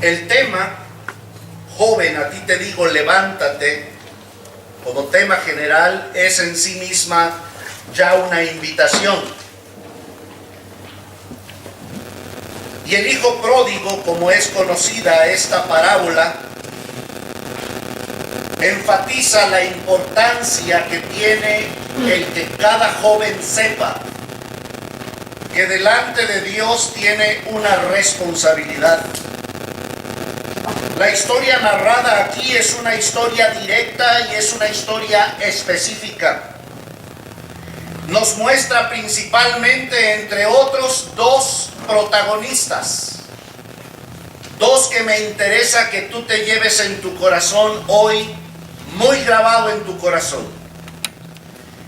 El tema, joven, a ti te digo, levántate, como tema general, es en sí misma ya una invitación. Y el hijo pródigo, como es conocida esta parábola, enfatiza la importancia que tiene el que cada joven sepa que delante de Dios tiene una responsabilidad. La historia narrada aquí es una historia directa y es una historia específica. Nos muestra principalmente, entre otros, dos protagonistas. Dos que me interesa que tú te lleves en tu corazón hoy, muy grabado en tu corazón.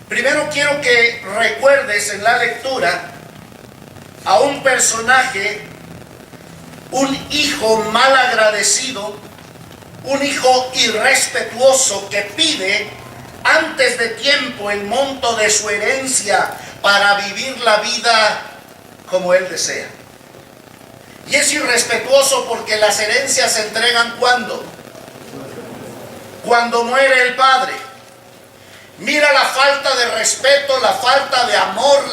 Primero quiero que recuerdes en la lectura a un personaje, un hijo mal agradecido, un hijo irrespetuoso que pide antes de tiempo el monto de su herencia para vivir la vida como él desea. Y es irrespetuoso porque las herencias se entregan ¿cuándo? Cuando muere el padre. Mira la falta de respeto, la falta de amor,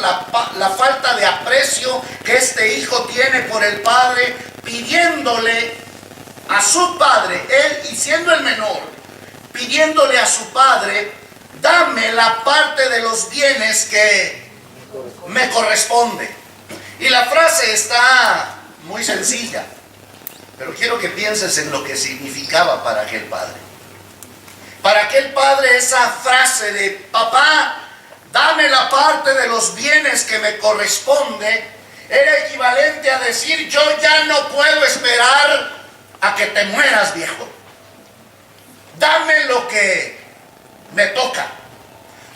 la falta de aprecio que este hijo tiene por el padre, pidiéndole a su padre, él y siendo el menor, pidiéndole a su padre, dame la parte de los bienes que me corresponde. Y la frase está muy sencilla, pero quiero que pienses en lo que significaba para aquel padre. Para aquel padre esa frase de papá, dame la parte de los bienes que me corresponde, era equivalente a decir yo ya no puedo esperar a que te mueras, viejo. Dame lo que me toca.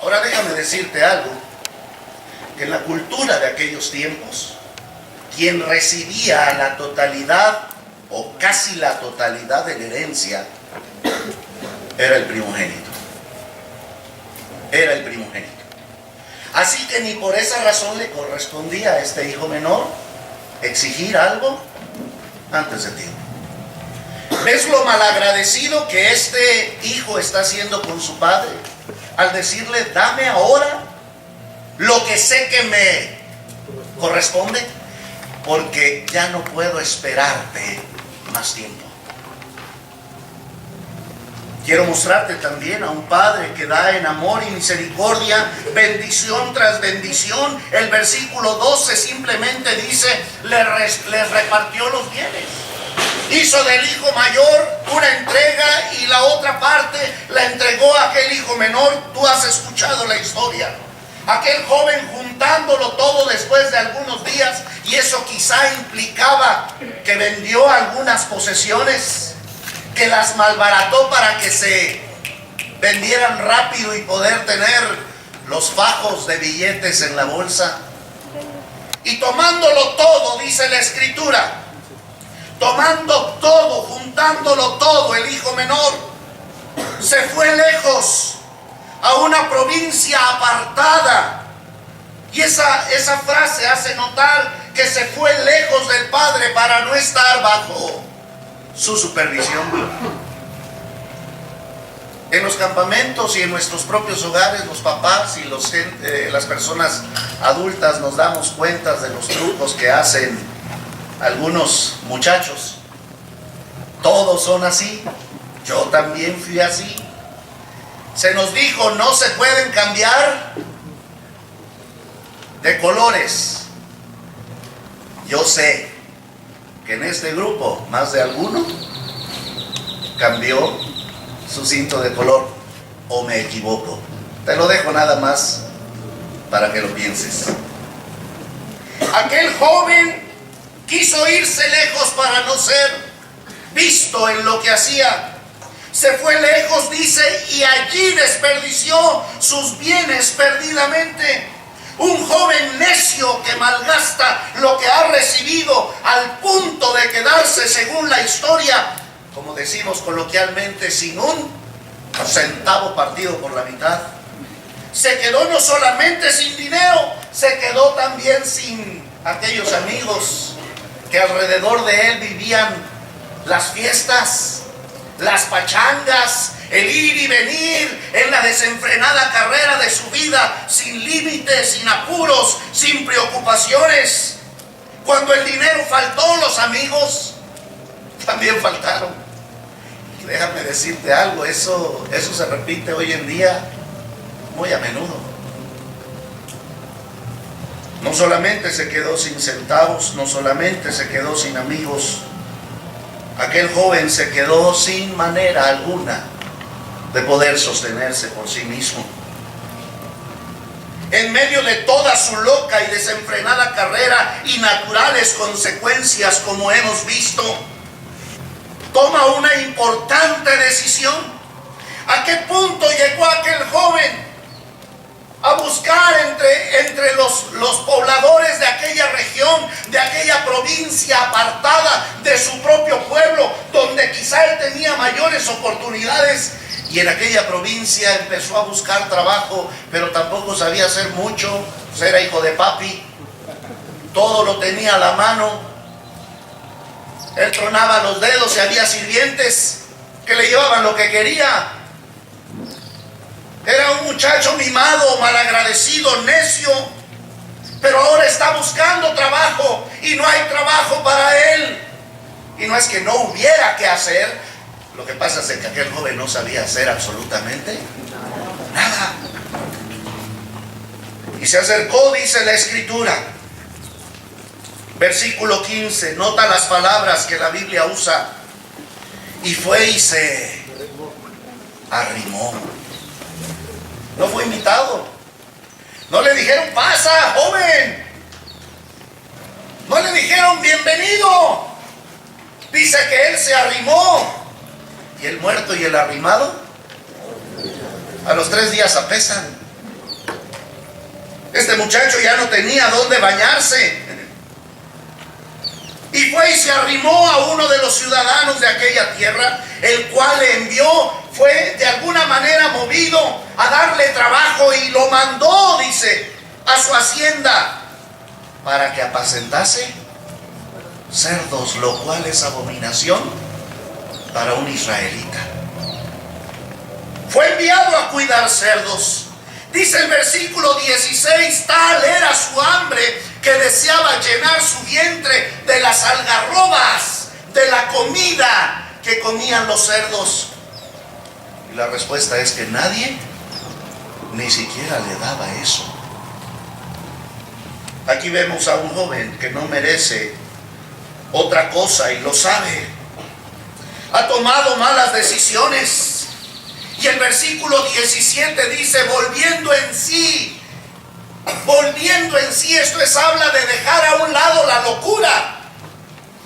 Ahora déjame decirte algo, que en la cultura de aquellos tiempos, quien recibía la totalidad o casi la totalidad de la herencia era el primogénito. Era el primogénito. Así que ni por esa razón le correspondía a este hijo menor exigir algo antes de tiempo. ¿Ves lo malagradecido que este hijo está haciendo con su padre? Al decirle, dame ahora lo que sé que me corresponde, porque ya no puedo esperarte más tiempo. Quiero mostrarte también a un padre que da en amor y misericordia, bendición tras bendición. El versículo 12 simplemente dice, les repartió los bienes. Hizo del hijo mayor una entrega y la otra parte la entregó a aquel hijo menor. Tú has escuchado la historia. Aquel joven juntándolo todo después de algunos días, y eso quizá implicaba que vendió algunas posesiones, que las malbarató para que se vendieran rápido y poder tener los fajos de billetes en la bolsa. Y tomándolo todo, dice la escritura, tomando todo, juntándolo todo, el hijo menor se fue lejos a una provincia apartada. Y esa frase hace notar que se fue lejos del padre para no estar bajo su supervisión. En los campamentos y en nuestros propios hogares, los papás y las personas adultas nos damos cuenta de los trucos que hacen algunos muchachos. Todos son así. Yo también fui así. Se nos dijo, no se pueden cambiar de colores. Yo sé que en este grupo más de alguno cambió su cinto de color, o me equivoco. Te lo dejo nada más para que lo pienses. Aquel joven quiso irse lejos para no ser visto en lo que hacía. Se fue lejos, dice, y allí desperdició sus bienes perdidamente. Un joven necio que malgasta lo que ha recibido al punto de quedarse, según la historia, como decimos coloquialmente, sin un centavo partido por la mitad. Se quedó no solamente sin dinero, se quedó también sin aquellos amigos que alrededor de él vivían las fiestas, las pachangas, el ir y venir en la desenfrenada carrera de su vida, sin límites, sin apuros, sin preocupaciones. Cuando el dinero faltó, los amigos también faltaron. Y déjame decirte algo, eso se repite hoy en día muy a menudo. No solamente se quedó sin centavos, no solamente se quedó sin amigos, aquel joven se quedó sin manera alguna de poder sostenerse por sí mismo. En medio de toda su loca y desenfrenada carrera y naturales consecuencias, como hemos visto, toma una importante decisión. ¿A qué punto llegó aquel joven? A buscar entre los pobladores de aquella región, de aquella provincia apartada de su propio pueblo, donde quizá él tenía mayores oportunidades. Y en aquella provincia empezó a buscar trabajo, pero tampoco sabía hacer mucho, pues era hijo de papi, todo lo tenía a la mano. Él tronaba los dedos y había sirvientes que le llevaban lo que quería. Era un muchacho mimado, malagradecido, necio, pero ahora está buscando trabajo y no hay trabajo para él. Y no es que no hubiera que hacer, lo que pasa es que aquel joven no sabía hacer absolutamente nada. Y se acercó, dice la Escritura, versículo 15, nota las palabras que la Biblia usa, y fue y se arrimó. No fue invitado. No le dijeron, pasa, joven. No le dijeron, bienvenido. Dice que él se arrimó. Y el muerto y el arrimado, a los 3 días apesan. Este muchacho ya no tenía dónde bañarse. Y fue y se arrimó a uno de los ciudadanos de aquella tierra, el cual le envió, fue de alguna manera movido a darle trabajo y lo mandó, dice, a su hacienda para que apacentase cerdos, lo cual es abominación para un israelita. Fue enviado a cuidar cerdos. Dice el versículo 16, tal era su hambre que deseaba llenar su vientre de las algarrobas, de la comida que comían los cerdos. Y la respuesta es que nadie ni siquiera le daba eso. Aquí vemos a un joven que no merece otra cosa y lo sabe. Ha tomado malas decisiones. Y el versículo 17 dice, volviendo en sí, esto es, habla de dejar a un lado la locura,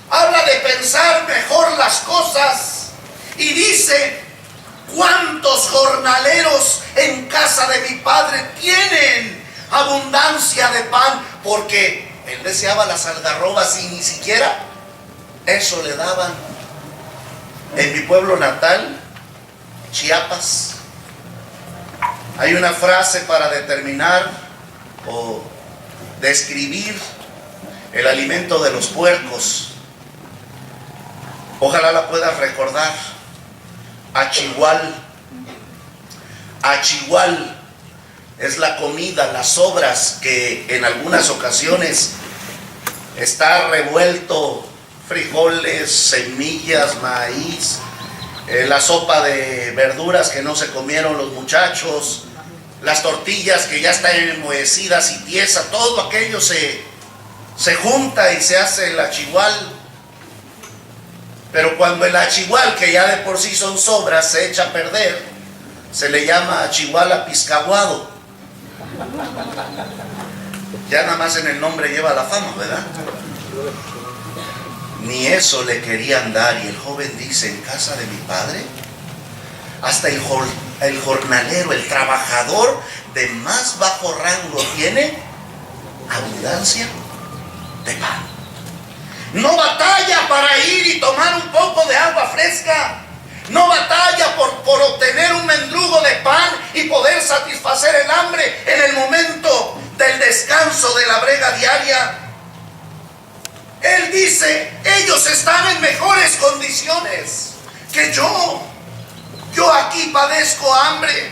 habla de pensar mejor las cosas, y dice, ¿cuántos jornaleros en casa de mi padre tienen abundancia de pan? Porque él deseaba las algarrobas y ni siquiera eso le daban. En mi pueblo natal, Chiapas, hay una frase para determinar o describir el alimento de los puercos. Ojalá la puedas recordar. Achihual. Achihual es la comida, las sobras que en algunas ocasiones está revuelto, frijoles, semillas, maíz, la sopa de verduras que no se comieron los muchachos, las tortillas que ya están enmohecidas y tiesas, todo aquello se junta y se hace el achihual. Pero cuando el achihual, que ya de por sí son sobras, se echa a perder, se le llama achihual apiscaguado. Ya nada más en el nombre lleva la fama, ¿verdad? Ni eso le querían dar. Y el joven dice, en casa de mi padre, hasta el jornalero, el trabajador de más bajo rango tiene abundancia de pan. No batalla para ir y tomar un poco de agua fresca. No batalla por obtener un mendrugo de pan y poder satisfacer el hambre en el momento del descanso de la brega diaria. Él dice, ellos están en mejores condiciones que yo aquí padezco hambre.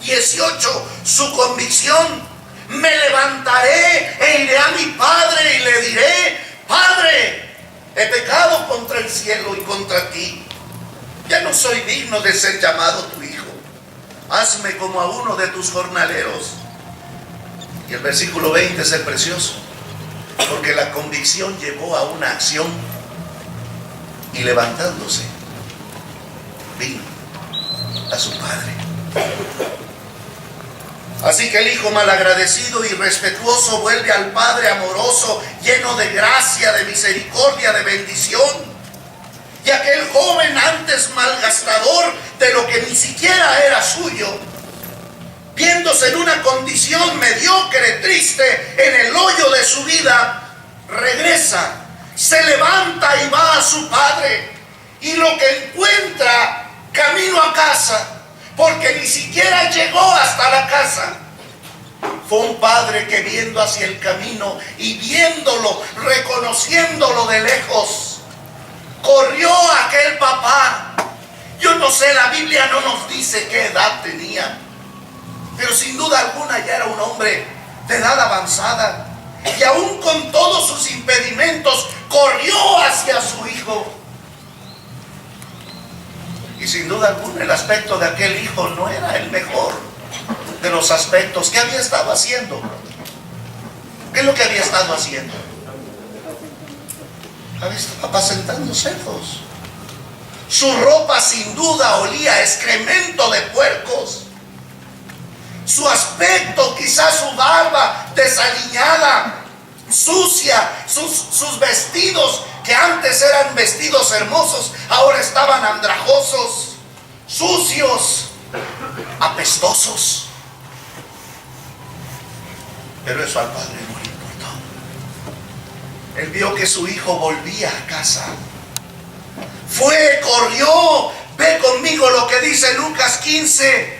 18, su convicción: me levantaré e iré a mi padre y le diré: Padre, he pecado contra el cielo y contra ti. Ya no soy digno de ser llamado tu hijo. Hazme como a uno de tus jornaleros. Y el versículo 20 es el precioso, porque la convicción llevó a una acción, y levantándose, vino a su padre. Así que el hijo malagradecido y irrespetuoso vuelve al padre amoroso, lleno de gracia, de misericordia, de bendición. Y aquel joven antes malgastador de lo que ni siquiera era suyo, viéndose en una condición mediocre, triste, en el hoyo de su vida, regresa, se levanta y va a su padre. Y lo que encuentra camino a casa, porque ni siquiera llegó hasta la casa, fue un padre que, viendo hacia el camino y viéndolo, reconociéndolo de lejos, corrió a aquel papá. Yo no sé, la Biblia no nos dice qué edad tenía, pero sin duda alguna ya era un hombre de edad avanzada, y aún con todos sus impedimentos corrió hacia su hijo. Y sin duda alguna el aspecto de aquel hijo no era el mejor de los aspectos. ¿Qué había estado haciendo? ¿Qué es lo que había estado haciendo? Había estado apacentando cerdos. Su ropa sin duda olía a excremento de puercos. Su aspecto, quizás su barba desaliñada, sucia, sus vestidos, que antes eran vestidos hermosos, ahora estaban andrajosos, sucios, apestosos. Pero eso al padre no le importó. Él vio que su hijo volvía a casa. Corrió. Ve conmigo lo que dice Lucas 15.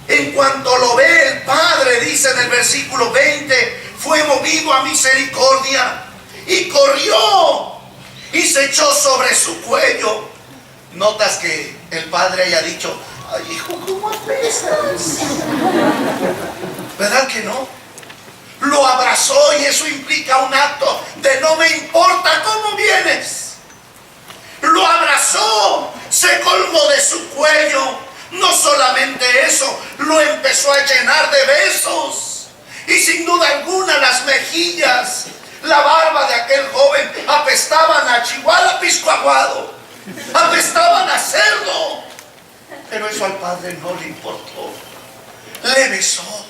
En cuanto lo ve el padre, dice en el versículo 20, fue movido a misericordia y corrió y se echó sobre su cuello. Notas que el padre haya dicho: ay, hijo, ¿cómo apestas? ¿Verdad que no? Lo abrazó, y eso implica un acto de no me importa cómo vienes. Lo abrazó, se colgó de su cuello. No solamente eso, lo empezó a llenar de besos. Y sin duda alguna las mejillas, la barba de aquel joven apestaban a chihuahua pisco-aguado, apestaban a cerdo. Pero eso al padre no le importó. Le besó,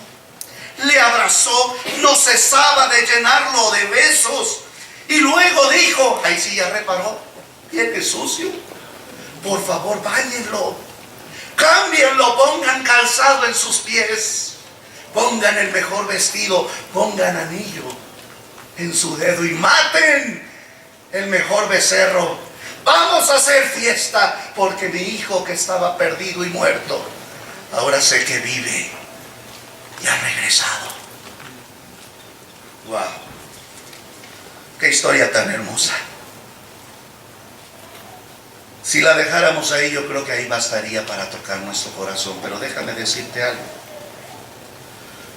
le abrazó, no cesaba de llenarlo de besos. Y luego dijo, ahí sí ya reparó, viene sucio, por favor báñenlo, cámbienlo, pongan calzado en sus pies, pongan el mejor vestido, pongan anillo en su dedo y maten el mejor becerro. Vamos a hacer fiesta, porque mi hijo que estaba perdido y muerto, ahora sé que vive y ha regresado. ¡Wow! ¡Qué historia tan hermosa! Si la dejáramos ahí, yo creo que ahí bastaría para tocar nuestro corazón. Pero déjame decirte algo.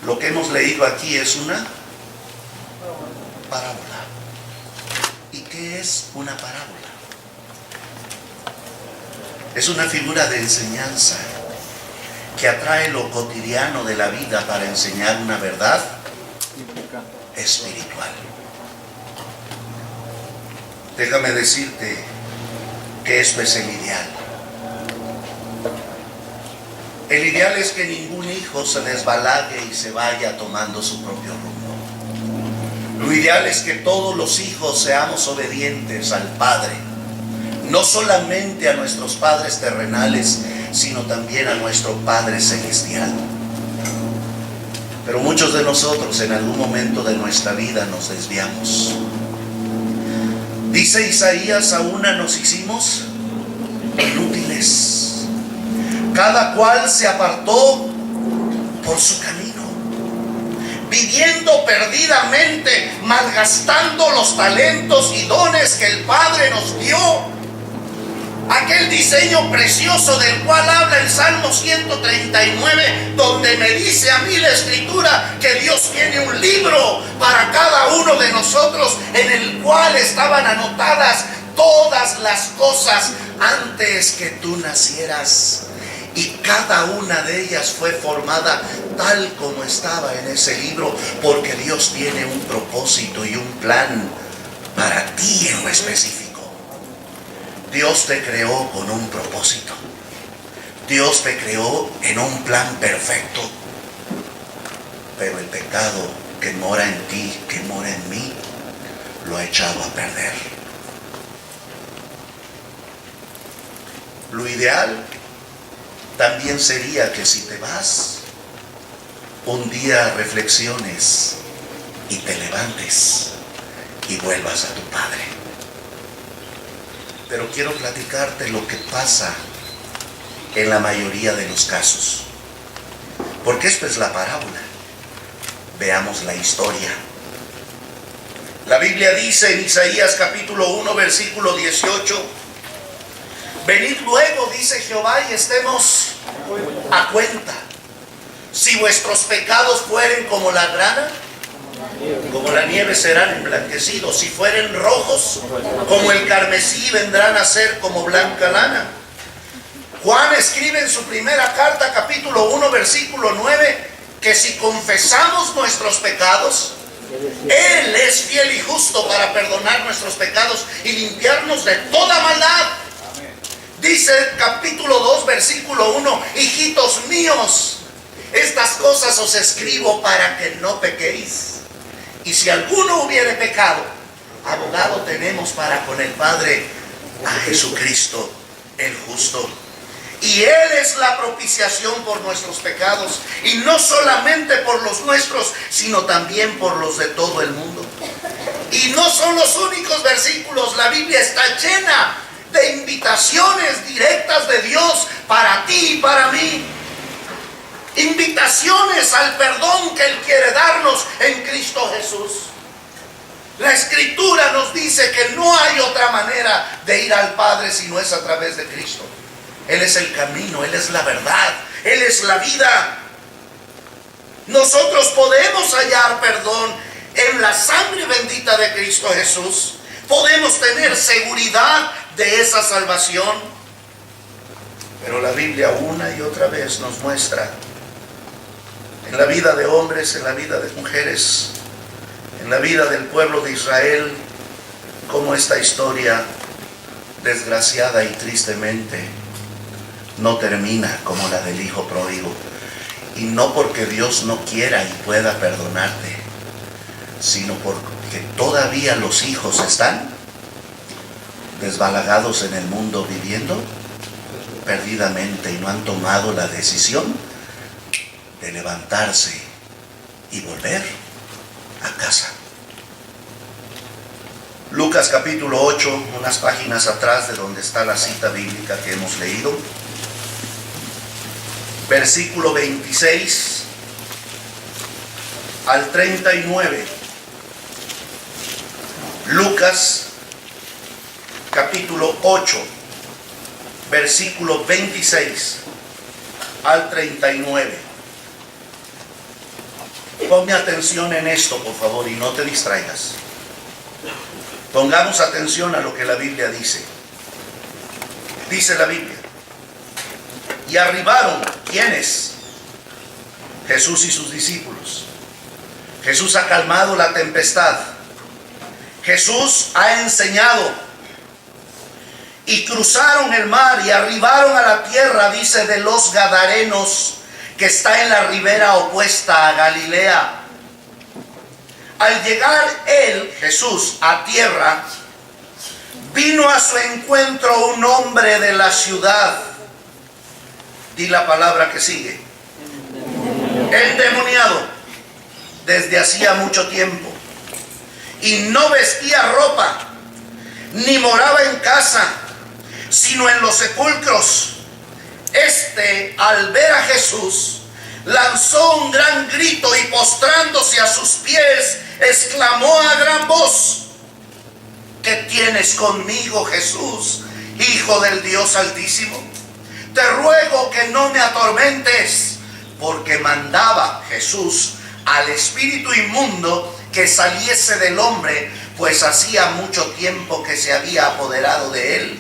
Lo que hemos leído aquí es una parábola. ¿Y qué es una parábola? Es una figura de enseñanza que atrae lo cotidiano de la vida para enseñar una verdad espiritual. Déjame decirte que esto es el ideal. El ideal es que ningún hijo se desbalague y se vaya tomando su propio rumbo. Lo ideal es que todos los hijos seamos obedientes al Padre, no solamente a nuestros padres terrenales, sino también a nuestro Padre celestial. Pero muchos de nosotros en algún momento de nuestra vida nos desviamos. Dice Isaías, a una nos hicimos inútiles. Cada cual se apartó por su camino, viviendo perdidamente, malgastando los talentos y dones que el Padre nos dio. ¿A aquel diseño precioso del cual habla el Salmo 139, donde me dice a mí la Escritura que Dios tiene un libro para cada uno de nosotros, en el cual estaban anotadas todas las cosas antes que tú nacieras, y cada una de ellas fue formada tal como estaba en ese libro, porque Dios tiene un propósito y un plan para ti en lo específico. Dios te creó con un propósito. Dios te creó en un plan perfecto. Pero el pecado que mora en ti, que mora en mí, lo ha echado a perder. Lo ideal también sería que si te vas, un día reflexiones y te levantes y vuelvas a tu Padre. Pero quiero platicarte lo que pasa en la mayoría de los casos, porque esto es la parábola. Veamos la historia. La Biblia dice en Isaías capítulo 1 versículo 18: venid luego, dice Jehová, y estemos a cuenta. Si vuestros pecados fueren como la grana, como la nieve serán emblanquecidos. Si fueren rojos como el carmesí, vendrán a ser como blanca lana. Juan escribe en su primera carta, capítulo 1, versículo 9, que si confesamos nuestros pecados, Él es fiel y justo para perdonar nuestros pecados y limpiarnos de toda maldad. Dice el capítulo 2, versículo 1: hijitos míos, estas cosas os escribo para que no pequéis. Y si alguno hubiere pecado, abogado tenemos para con el Padre, a Jesucristo el justo. Y Él es la propiciación por nuestros pecados, y no solamente por los nuestros, sino también por los de todo el mundo. Y no son los únicos versículos. La Biblia está llena de invitaciones directas de Dios para ti y para mí. Invitaciones al perdón que Él quiere darnos en Cristo Jesús. La Escritura nos dice que no hay otra manera de ir al Padre si no es a través de Cristo. Él es el camino, Él es la verdad, Él es la vida. Nosotros podemos hallar perdón en la sangre bendita de Cristo Jesús. Podemos tener seguridad de esa salvación. Pero la Biblia una y otra vez nos muestra, en la vida de hombres, en la vida de mujeres, en la vida del pueblo de Israel, cómo esta historia, desgraciada y tristemente, no termina como la del hijo pródigo. Y no porque Dios no quiera y pueda perdonarte, sino porque todavía los hijos están desbalagados en el mundo, viviendo perdidamente, y no han tomado la decisión de levantarse y volver a casa. Lucas capítulo 8, unas páginas atrás de donde está la cita bíblica que hemos leído, versículo 26 al 39. Lucas capítulo 8, versículo 26 al 39. Ponme atención en esto, por favor, y no te distraigas. Pongamos atención a lo que la Biblia dice. Dice la Biblia: y arribaron, ¿quiénes? Jesús y sus discípulos. Jesús ha calmado la tempestad. Jesús ha enseñado. Y cruzaron el mar y arribaron a la tierra, dice, de los Gadarenos, que está en la ribera opuesta a Galilea. Al llegar él, Jesús, a tierra, vino a su encuentro un hombre de la ciudad. Di la palabra que sigue. Endemoniado desde hacía mucho tiempo, y no vestía ropa, ni moraba en casa, sino en los sepulcros. Este, al ver a Jesús, lanzó un gran grito y postrándose a sus pies, exclamó a gran voz: ¿qué tienes conmigo, Jesús, Hijo Hijo del Dios Altísimo, te ruego que no me atormentes, porque mandaba Jesús al espíritu inmundo que saliese del hombre, pues hacía mucho tiempo que se había apoderado de él.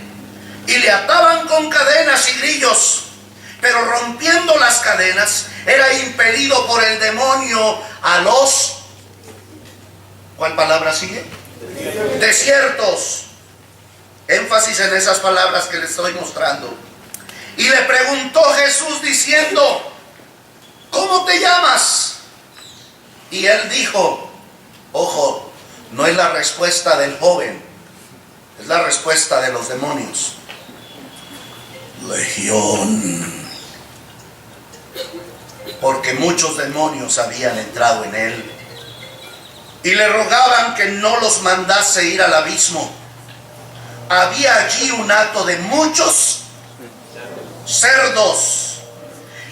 Y le ataban con cadenas y grillos, pero rompiendo las cadenas, era impelido por el demonio a los... ¿Cuál palabra sigue? Desiertos. Énfasis en esas palabras que le estoy mostrando. Y le preguntó Jesús diciendo: ¿cómo te llamas? Y él dijo, ojo, no es la respuesta del joven, es la respuesta de los demonios. Legión. Porque muchos demonios habían entrado en él y le rogaban que no los mandase ir al abismo. Había allí un hato de muchos cerdos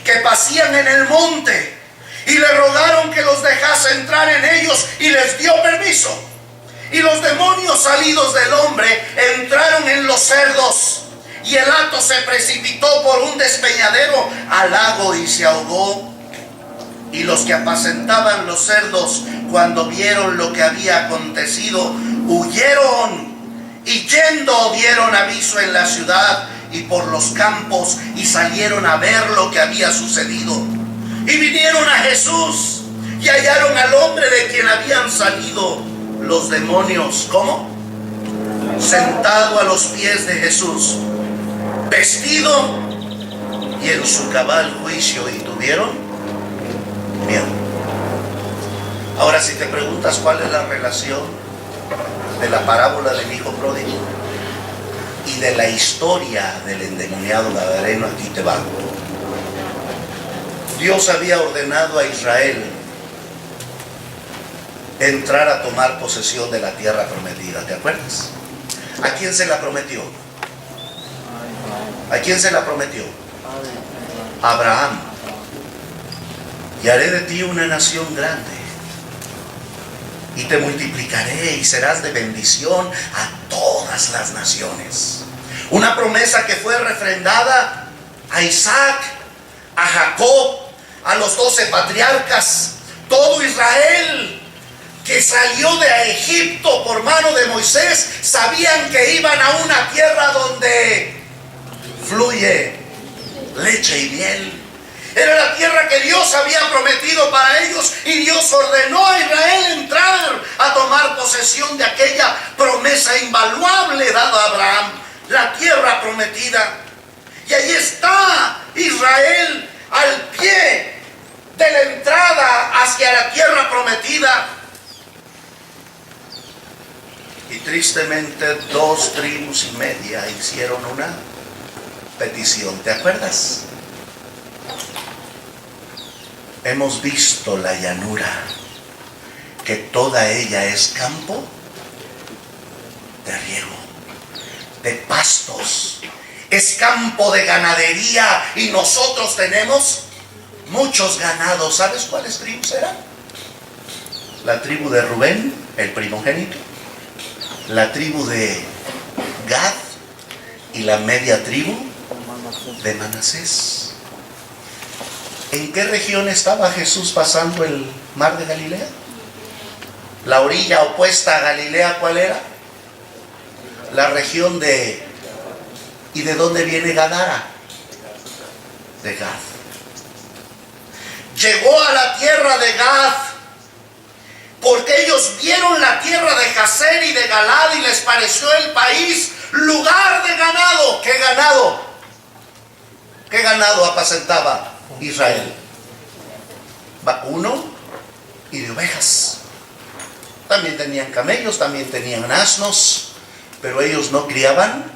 que pasían en el monte, y le rogaron que los dejase entrar en ellos, y les dio permiso. Y los demonios salidos del hombre entraron en los cerdos, y el hato se precipitó por un despeñadero al lago y se ahogó. Y los que apacentaban los cerdos, cuando vieron lo que había acontecido, huyeron, y yendo dieron aviso en la ciudad y por los campos, y salieron a ver lo que había sucedido. Y vinieron a Jesús y hallaron al hombre de quien habían salido los demonios. ¿Cómo? Sentado a los pies de Jesús, vestido y en su cabal juicio, y tuvieron miedo. Ahora, si te preguntas cuál es la relación de la parábola del hijo pródigo y de la historia del endemoniado gadareno, aquí te va. Dios había ordenado a Israel entrar a tomar posesión de la tierra prometida, ¿te acuerdas? ¿A quién se la prometió? ¿A quién se la prometió? A Abraham. Y haré de ti una nación grande, y te multiplicaré y serás de bendición a todas las naciones. Una promesa que fue refrendada a Isaac, a Jacob, a los 12 patriarcas. Todo Israel que salió de Egipto por mano de Moisés sabían que iban a una tierra donde fluye leche y miel. Era la tierra que Dios había prometido para ellos, y Dios ordenó a Israel entrar a tomar posesión de aquella promesa invaluable dada a Abraham, la tierra prometida. Y ahí está Israel al pie de la entrada hacia la tierra prometida. Y tristemente 2 tribus y media hicieron una petición, ¿te acuerdas? Hemos visto la llanura, que toda ella es campo de riego, de pastos, es campo de ganadería, y nosotros tenemos muchos ganados. ¿Sabes cuáles tribus eran? La tribu de Rubén, el primogénito, la tribu de Gad y la media tribu de Manasés. ¿En qué región estaba Jesús pasando el mar de Galilea? La orilla opuesta a Galilea, ¿cuál era? La región de... ¿Y de dónde viene Gadara? De Gad. Llegó a la tierra de Gad porque ellos vieron la tierra de Jazer y de Galad, y les pareció el país lugar de ganado. ¿Qué ganado? ¿Qué ganado apacentaba Israel? Vacuno y de ovejas. También tenían camellos, también tenían asnos, pero ellos no criaban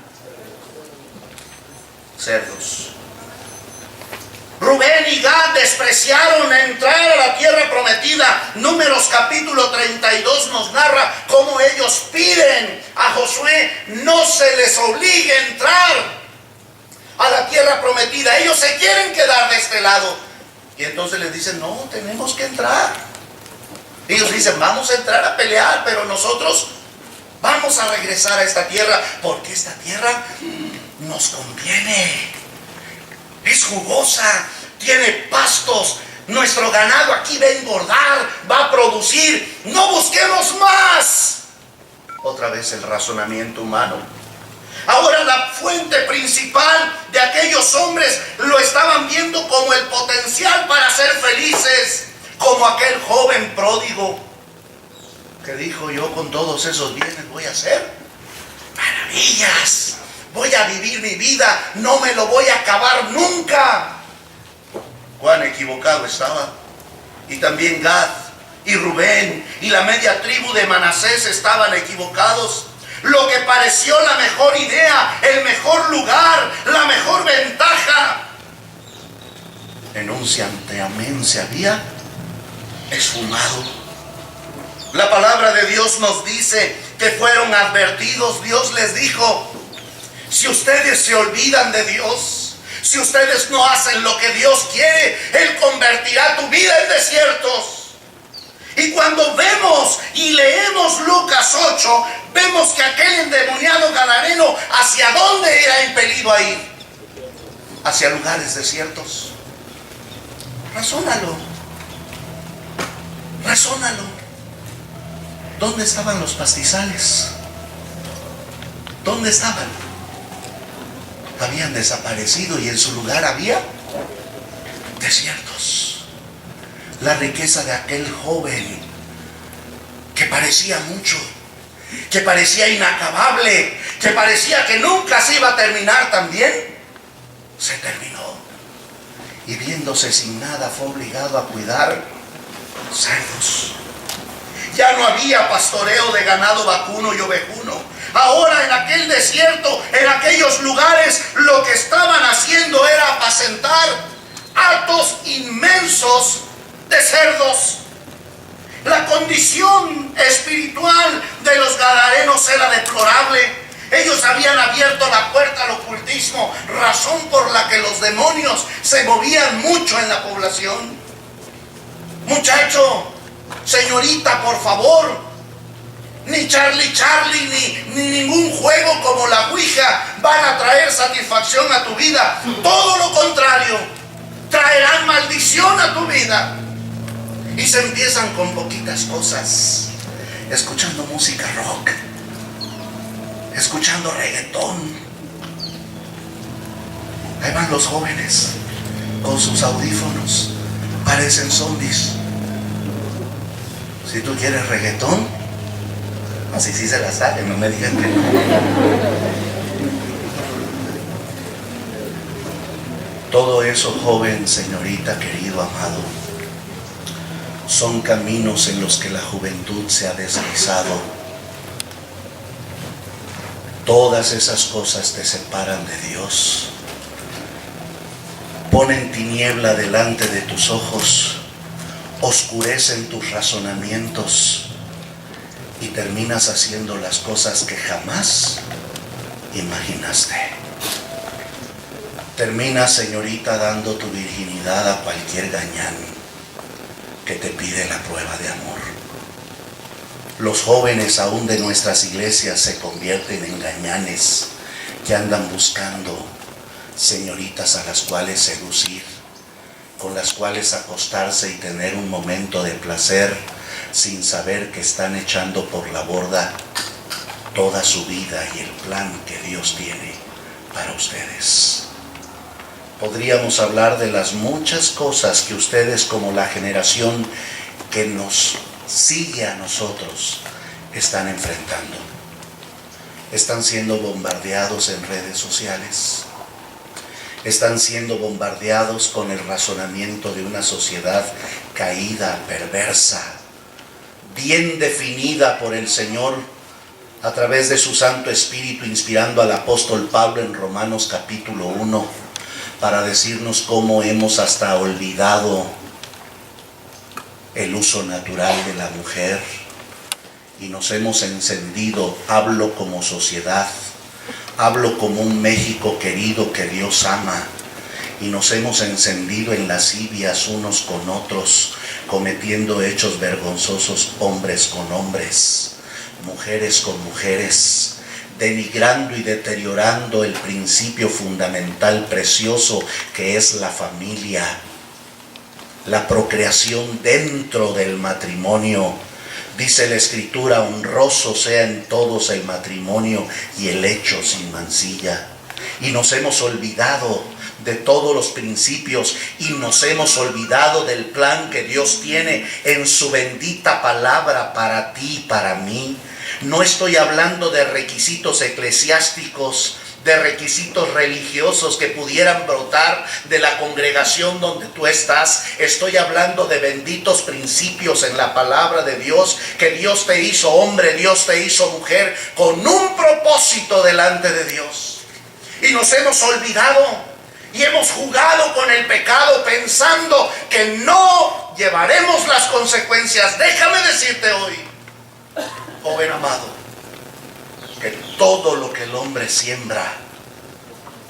cerdos. Rubén y Gad despreciaron entrar a la tierra prometida. Números capítulo 32 nos narra cómo ellos piden a Josué no se les obligue a entrar a la tierra prometida. Ellos se quieren quedar de este lado. Y entonces les dicen, no, tenemos que entrar. Ellos dicen, vamos a entrar a pelear, pero nosotros vamos a regresar a esta tierra, porque esta tierra nos conviene. Es jugosa, tiene pastos. Nuestro ganado aquí va a engordar, va a producir. No busquemos más. Otra vez el razonamiento humano. Ahora la fuente principal de aquellos hombres lo estaban viendo como el potencial para ser felices, como aquel joven pródigo que dijo: yo con todos esos bienes voy a hacer maravillas, voy a vivir mi vida, no me lo voy a acabar nunca. Cuán equivocado estaba. Y también Gad y Rubén y la media tribu de Manasés estaban equivocados. Lo que pareció la mejor idea, el mejor lugar, la mejor ventaja, en un santiamén se había esfumado. La palabra de Dios nos dice que fueron advertidos. Dios les dijo: si ustedes se olvidan de Dios, si ustedes no hacen lo que Dios quiere, Él convertirá tu vida en desiertos. Y cuando vemos y leemos Lucas 8, vemos que aquel endemoniado gadareno, ¿hacia dónde era impelido a ir? Hacia lugares desiertos. Razónalo. Razónalo. ¿Dónde estaban los pastizales? ¿Dónde estaban? Habían desaparecido y en su lugar había desiertos. La riqueza de aquel joven que parecía mucho, que parecía inacabable, que parecía que nunca se iba a terminar, también se terminó. Y viéndose sin nada, fue obligado a cuidar cerdos. Ya no había pastoreo de ganado vacuno y ovejuno. Ahora en aquel desierto, en aquellos lugares, lo que estaban haciendo era apacentar hatos inmensos de cerdos. La condición espiritual de los gadarenos era deplorable. Ellos habían abierto la puerta al ocultismo, razón por la que los demonios se movían mucho en la población. Muchacho, señorita, por favor, ni Charlie, ni ningún juego como la Ouija van a traer satisfacción a tu vida. Todo lo contrario, traerán maldición a tu vida. Y se empiezan con poquitas cosas, escuchando música rock, escuchando reggaetón. Ahí van los jóvenes con sus audífonos, parecen zombies. Si tú quieres reggaetón, así sí se la saben, no me digan que no. Todo eso, joven, señorita, querido, amado, son caminos en los que la juventud se ha deslizado. Todas esas cosas te separan de Dios, ponen tiniebla delante de tus ojos, oscurecen tus razonamientos y terminas haciendo las cosas que jamás imaginaste. Terminas, señorita, dando tu virginidad a cualquier gañán que te pide la prueba de amor. Los jóvenes aún de nuestras iglesias se convierten en gañanes que andan buscando señoritas a las cuales seducir, con las cuales acostarse y tener un momento de placer, sin saber que están echando por la borda toda su vida y el plan que Dios tiene para ustedes. Podríamos hablar de las muchas cosas que ustedes, como la generación que nos sigue a nosotros, están enfrentando. Están siendo bombardeados en redes sociales. Están siendo bombardeados con el razonamiento de una sociedad caída, perversa, bien definida por el Señor a través de su Santo Espíritu, inspirando al apóstol Pablo en Romanos capítulo 1, para decirnos cómo hemos hasta olvidado el uso natural de la mujer y nos hemos encendido. Hablo como sociedad, hablo como un México querido que Dios ama, y nos hemos encendido en lascivias unos con otros, cometiendo hechos vergonzosos, hombres con hombres, mujeres con mujeres, denigrando y deteriorando el principio fundamental precioso que es la familia, la procreación dentro del matrimonio. Dice la Escritura: honroso sea en todos el matrimonio y el lecho sin mancilla. Y nos hemos olvidado de todos los principios y nos hemos olvidado del plan que Dios tiene en su bendita palabra para ti y para mí. No estoy hablando de requisitos eclesiásticos, de requisitos religiosos que pudieran brotar de la congregación donde tú estás. Estoy hablando de benditos principios en la palabra de Dios, que Dios te hizo hombre, Dios te hizo mujer, con un propósito delante de Dios. Y nos hemos olvidado y hemos jugado con el pecado pensando que no llevaremos las consecuencias. Déjame decirte hoy, joven amado, que todo lo que el hombre siembra,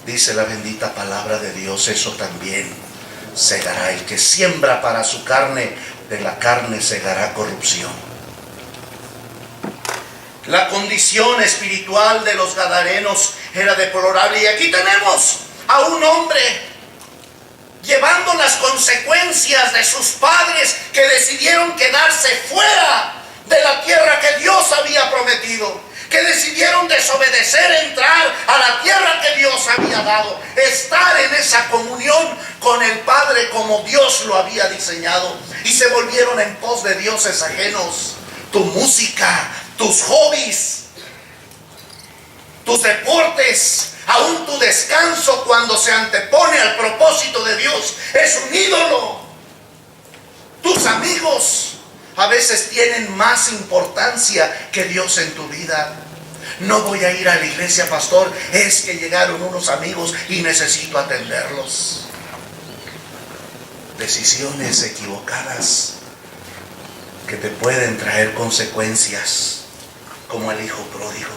dice la bendita palabra de Dios, eso también segará. El que siembra para su carne, de la carne segará corrupción. La condición espiritual de los gadarenos era deplorable. Y aquí tenemos a un hombre llevando las consecuencias de sus padres que decidieron quedarse fuera de la tierra que Dios había prometido, que decidieron desobedecer, entrar a la tierra que Dios había dado, estar en esa comunión con el Padre como Dios lo había diseñado, y se volvieron en pos de dioses ajenos. Tu música, tus hobbies, tus deportes, aún tu descanso, cuando se antepone al propósito de Dios, es un ídolo. Tus amigos a veces tienen más importancia que Dios en tu vida. No voy a ir a la iglesia, pastor, es que llegaron unos amigos y necesito atenderlos. Decisiones equivocadas que te pueden traer consecuencias, como el hijo pródigo.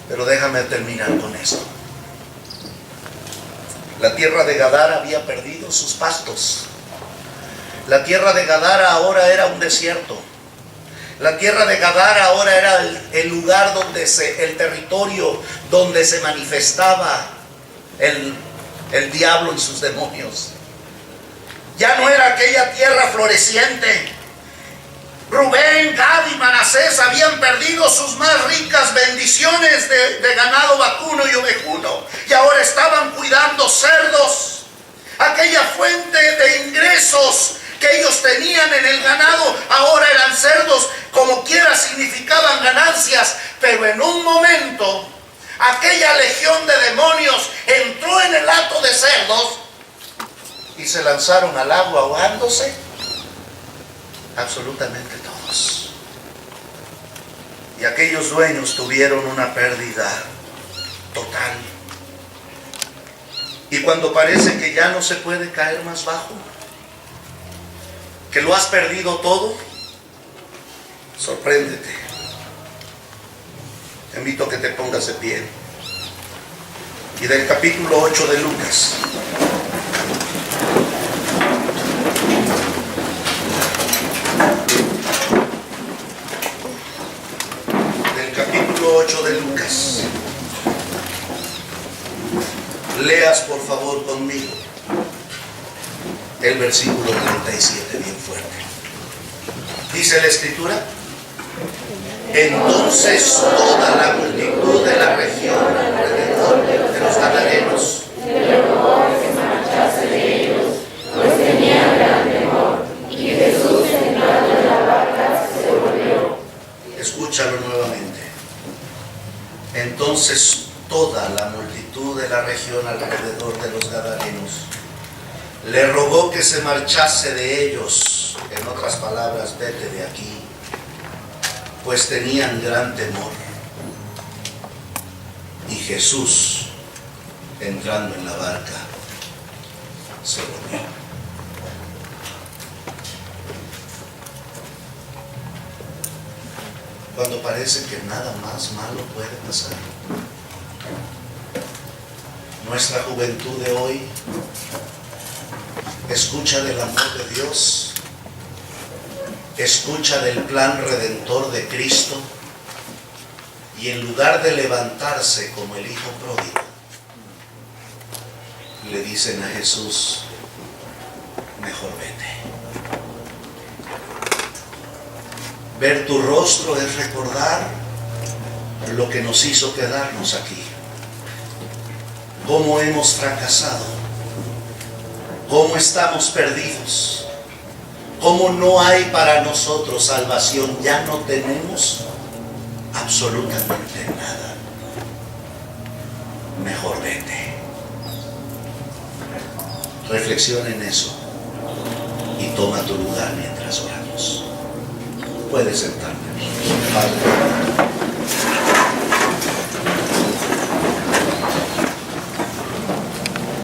Pero déjame terminar con esto. La tierra de Gadara había perdido sus pastos. La tierra de Gadara ahora era un desierto. La tierra de Gadara ahora era el lugar donde el territorio donde se manifestaba el diablo y sus demonios. Ya no era aquella tierra floreciente. Rubén, Gad y Manasés habían perdido sus más ricas bendiciones de ganado vacuno y ovejuno, y ahora estaban cuidando cerdos. Aquella fuente de ingresos que ellos tenían en el ganado, ahora eran cerdos. Como quiera significaban ganancias, pero en un momento aquella legión de demonios entró en el hato de cerdos y se lanzaron al agua ahogándose absolutamente todos. Y aquellos dueños tuvieron una pérdida total. Y cuando parece que ya no se puede caer más bajo, que lo has perdido todo, sorpréndete. Te invito a que te pongas de pie. Y del capítulo 8 de Lucas. Del capítulo 8 de Lucas. Leas por favor conmigo el versículo 37 bien fuerte. Dice la Escritura: entonces toda la multitud de la región alrededor de los gadarenos le rogó que se marchase de ellos, pues tenían gran temor. Y Jesús, entrando en la barca, se volvió. Escúchalo nuevamente. Entonces toda la multitud de la región alrededor de los gadarenos le rogó que se marchase de ellos. En otras palabras, vete de aquí, pues tenían gran temor. Y Jesús, entrando en la barca, se volvió. Cuando parece que nada más malo puede pasar, nuestra juventud de hoy escucha del amor de Dios escucha del plan redentor de Cristo y en lugar de levantarse como el hijo pródigo, le dicen a Jesús, mejor vete. Ver tu rostro es recordar lo que nos hizo quedarnos aquí, cómo hemos fracasado, cómo estamos perdidos, cómo no hay para nosotros salvación, ya no tenemos absolutamente nada. Mejor vete. Reflexiona en eso y toma tu lugar mientras oramos. Puedes sentarte. Padre.